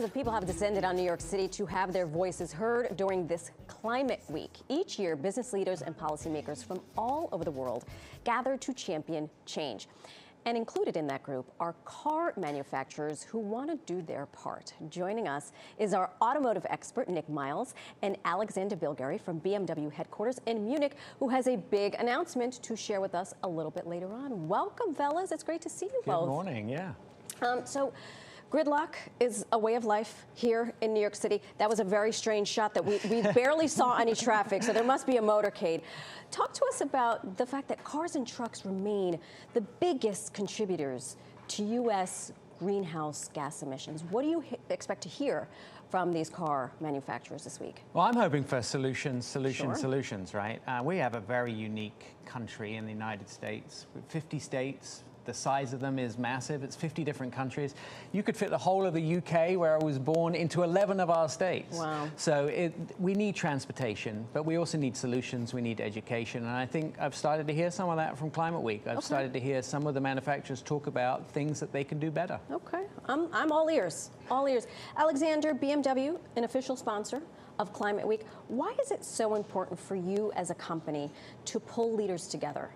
of people have descended on New York City to have their voices heard during this Climate Week. Each year, business leaders and policymakers from all over the world gather to champion change. And included in that group are car manufacturers who want to do their part. Joining us is our automotive expert, Nik Miles, and Alexander Bilgeri from BMW headquarters in Munich, who has a big announcement to share with us a little bit later on. Welcome, fellas. It's great to see you both. Good morning, yeah. Gridlock is a way of life here in New York City. That was a very strange shot that we barely saw any traffic, so there must be a motorcade. Talk to us about the fact that cars and trucks remain the biggest contributors to U.S. greenhouse gas emissions. What do you expect to hear from these car manufacturers this week? Well, I'm hoping for solutions, right? We have a very unique country in the United States, 50 states. The size of them is massive. It's 50 different countries. You could fit the whole of the UK, where I was born, into 11 of our states. Wow. So we need transportation, but we also need solutions. We need education. And I think I've started to hear some of that from Climate Week. I've started to hear some of the manufacturers talk about things that they can do better. Okay. I'm all ears. All ears. Alexander, BMW, an official sponsor of Climate Week. Why is it so important for you as a company to pull leaders together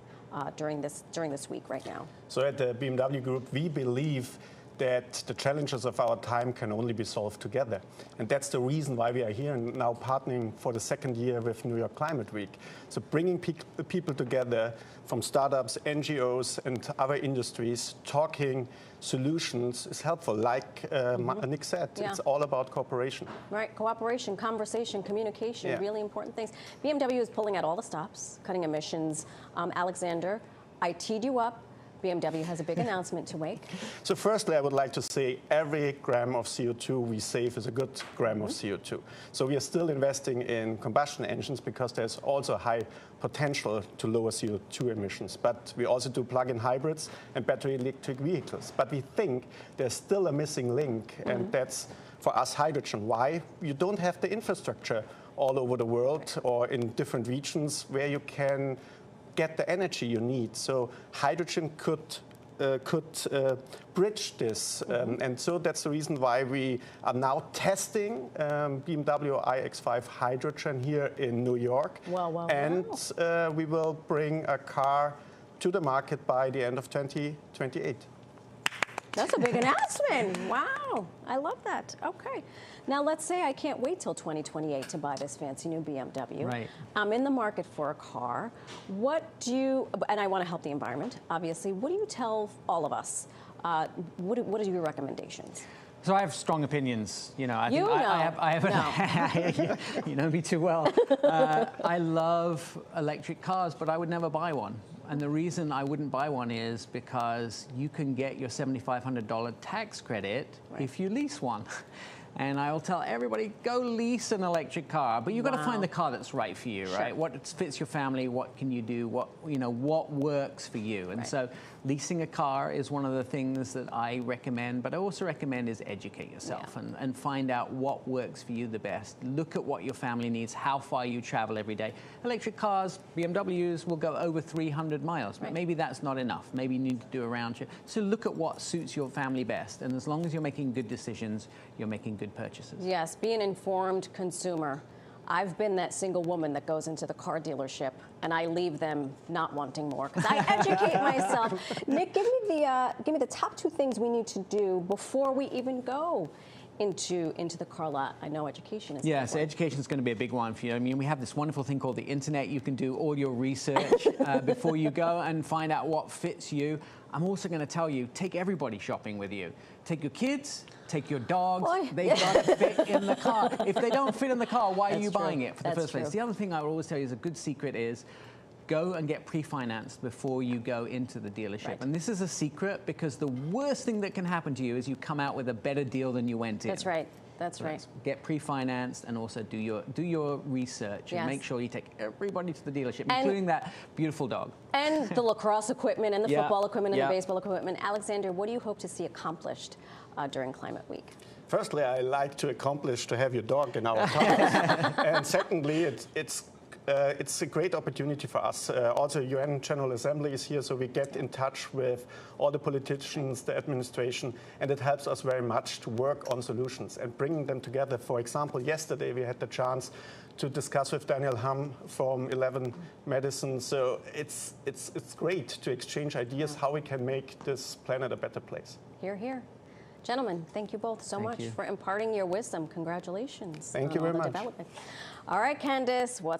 during this week right now? So at the BMW Group, we believe that the challenges of our time can only be solved together. And that's the reason why we are here and now partnering for the second year with New York Climate Week. So bringing people together from startups, NGOs, and other industries, talking solutions is helpful. Like Nik said, it's all about cooperation. Right, cooperation, conversation, communication, really important things. BMW is pulling out all the stops, cutting emissions. Alexander, I teed you up. BMW has a big announcement to make. So firstly, I would like to say every gram of CO2 we save is a good gram of CO2. So we are still investing in combustion engines because there's also high potential to lower CO2 emissions. But we also do plug-in hybrids and battery electric vehicles. But we think there's still a missing link, and that's, for us, hydrogen. Why? You don't have the infrastructure all over the world or in different regions where you can get the energy you need. So hydrogen could bridge this. And so that's the reason why we are now testing BMW iX5 hydrogen here in New York. We will bring a car to the market by the end of 2028. That's a big announcement. Wow, I love that. Okay. Now let's say I can't wait till 2028 to buy this fancy new BMW. Right. I'm in the market for a car. And I want to help the environment, obviously. What do you tell all of us? What are your recommendations? So I have strong opinions. You know, I have you know me too well. I love electric cars, but I would never buy one. And the reason I wouldn't buy one is because you can get your $7,500 tax credit if you lease one. And I'll tell everybody, go lease an electric car, but you've got to find the car that's right for you, right? What fits your family? What can you do? What works for you? And so leasing a car is one of the things that I recommend, but I also recommend is educate yourself and find out what works for you the best. Look at what your family needs, how far you travel every day. Electric cars, BMWs, will go over 300 miles, but maybe that's not enough. Maybe you need to do a round trip. So look at what suits your family best. And as long as you're making good decisions, you're making good purchases. Yes, be an informed consumer. I've been that single woman that goes into the car dealership and I leave them not wanting more because I educate myself. Nik, give me the top 2 things we need to do before we even go into the car lot. I know education is so education is going to be a big one for you. I mean, we have this wonderful thing called the internet. You can do all your research before you go and find out what fits you. I'm also going to tell you, take everybody shopping with you. Take your kids, take your dogs. They've got to fit in the car. If they don't fit in the car, why are you buying it for the first place? The other thing I would always tell you is a good secret is go and get pre-financed before you go into the dealership. And this is a secret because the worst thing that can happen to you is you come out with a better deal than you went in. That's right. That's right. Get pre-financed and also do your research and make sure you take everybody to the dealership, including that beautiful dog. And the lacrosse equipment and the football equipment and the baseball equipment. Alexander, what do you hope to see accomplished during Climate Week? Firstly, I like to accomplish to have your dog in our cars. And secondly, it's it's a great opportunity for us. Also, UN General Assembly is here, so we get in touch with all the politicians, the administration, and it helps us very much to work on solutions and bringing them together. For example, yesterday we had the chance to discuss with Daniel Hamm from 11 Medicine. So it's great to exchange ideas how we can make this planet a better place. Hear, hear. Gentlemen, thank you both so much for imparting your wisdom. Congratulations. Thank you very much. Development. All right, Candace, what's